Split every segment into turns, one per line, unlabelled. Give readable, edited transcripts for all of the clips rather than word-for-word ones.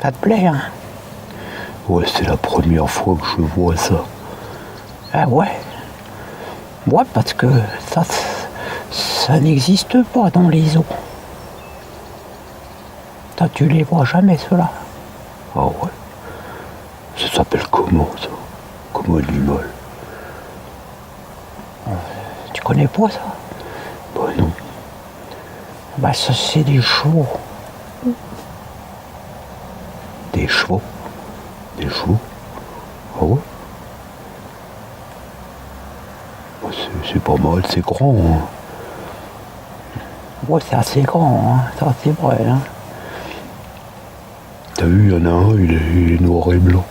Ça te plaît, hein?
Ouais, c'est la première fois que je vois ça.
Ah ouais. Ouais, parce que ça n'existe pas dans les eaux. Toi, tu les vois jamais, ceux-là.
Ah ouais. Ça s'appelle comment, ça? Comme animal?
Tu connais pas ça?
Bah non.
Bah ça, c'est des chevaux.
Des chevaux? Des chevaux? Ah ouais? Bah, c'est pas mal, c'est grand, hein.
Ouais, c'est assez grand, hein. Ça, c'est vrai, hein.
T'as vu, il y en a un, il est noir et blanc.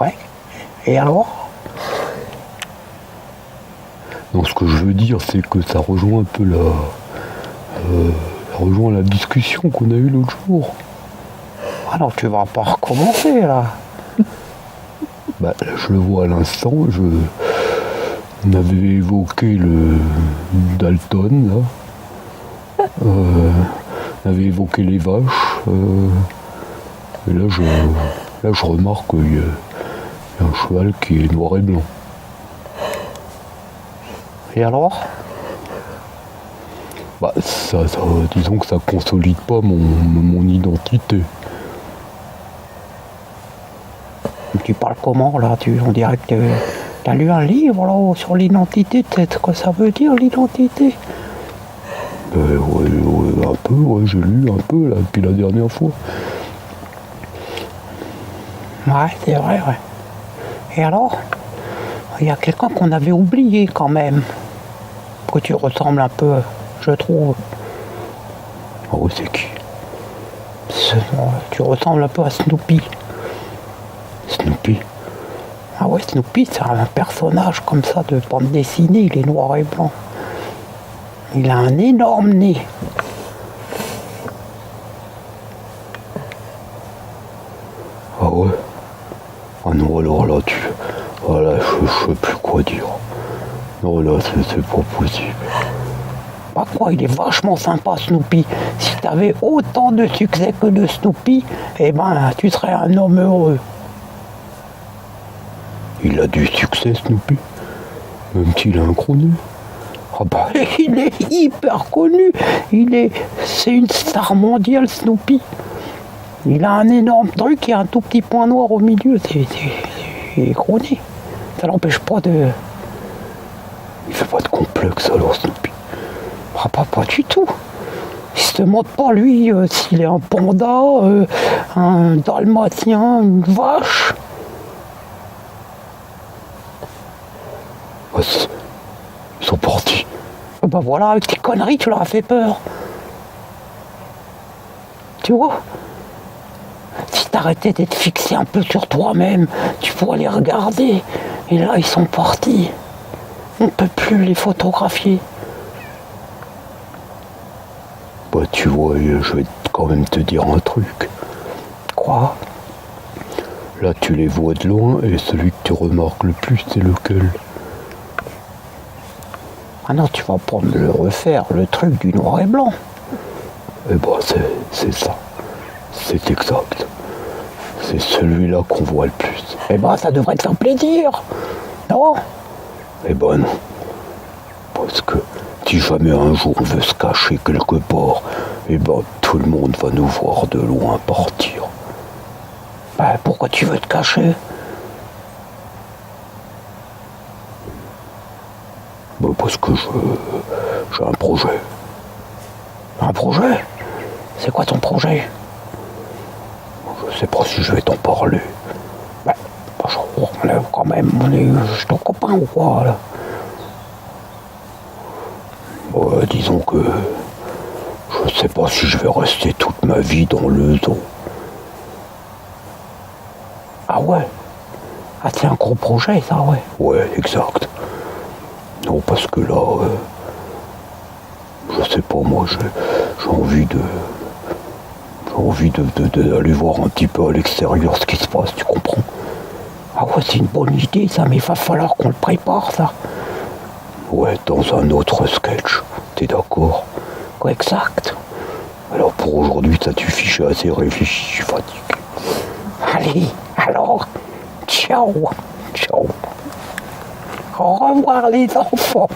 Ouais. Et alors?
Donc ce que je veux dire, c'est que ça rejoint un peu ça rejoint la discussion qu'on a eue l'autre jour.
Ah non, tu vas pas recommencer, là.
Bah, là, je le vois à l'instant, on avait évoqué le Dalton, là. On avait évoqué les vaches. Et là, je remarque qu'il y a un cheval qui est noir et blanc.
Et alors?
Bah, disons que ça consolide pas mon identité.
Tu parles comment, là? On dirait que t'as lu un livre, là, sur l'identité, peut-être que ça veut dire, l'identité.
Ouais, un peu, ouais, j'ai lu un peu, là, depuis la dernière fois.
Ouais, c'est vrai, ouais. Et alors? Il y a quelqu'un qu'on avait oublié, quand même. Que tu ressembles un peu, je trouve.
Ah ouais, c'est qui?
Tu ressembles un peu à Snoopy.
Snoopy?
Ah ouais, Snoopy, c'est un personnage comme ça de bande dessinée, il est noir et blanc. Il a un énorme nez.
Ah ouais? Ah non, alors là, voilà, je sais plus quoi dire. Non, là, c'est pas possible.
Bah quoi, il est vachement sympa, Snoopy. Si t'avais autant de succès que de Snoopy, eh ben, tu serais un homme heureux.
Il a du succès, Snoopy? Même s'il a un gros nez? Ah bah...
Il est hyper connu. C'est une star mondiale, Snoopy. Il a un énorme truc et un tout petit point noir au milieu. C'est gros nez. Ça l'empêche pas de...
Il fait pas de complexe, alors, Snoopy?
Ah, pas du tout. Il se demande pas, lui, s'il est un panda, un dalmatien, une vache.
Ah, ils sont partis.
Bah voilà, avec tes conneries, tu leur as fait peur. Tu vois? Si t'arrêtais d'être fixé un peu sur toi-même, tu pourrais les regarder. Et là, ils sont partis. On ne peut plus les photographier.
Bah tu vois, je vais quand même te dire un truc.
Quoi?
Là, tu les vois de loin et celui que tu remarques le plus, c'est lequel?
Ah non, tu vas pas me le refaire, le truc du noir et blanc.
Eh bah c'est ça. C'est exact. C'est celui-là qu'on voit le plus.
Eh ben, ça devrait te faire plaisir. Non?
Eh ben non. Parce que si jamais un jour on veut se cacher quelque part, eh ben tout le monde va nous voir de loin partir.
Bah, pourquoi tu veux te cacher?
Bah parce que j'ai un projet.
Un projet? C'est quoi ton projet?
Je sais pas si je vais t'en parler.
Bah, quand même, je suis ton copain ou quoi, là?
Ouais, disons que je sais pas si je vais rester toute ma vie dans le zoo.
Ah ouais? Ah, c'est un gros projet, ça, ouais.
Ouais, exact. Non, parce que là, je sais pas, moi, j'ai envie d'aller voir un petit peu à l'extérieur ce qui se passe, tu comprends?
Ah ouais, c'est une bonne idée, ça, mais il va falloir qu'on le prépare, ça.
Ouais, dans un autre sketch, t'es d'accord?
Ouais, exact.
Alors pour aujourd'hui, ça suffit, je suis assez réfléchi, je suis fatigué.
Allez, alors, ciao, ciao. Au revoir les enfants.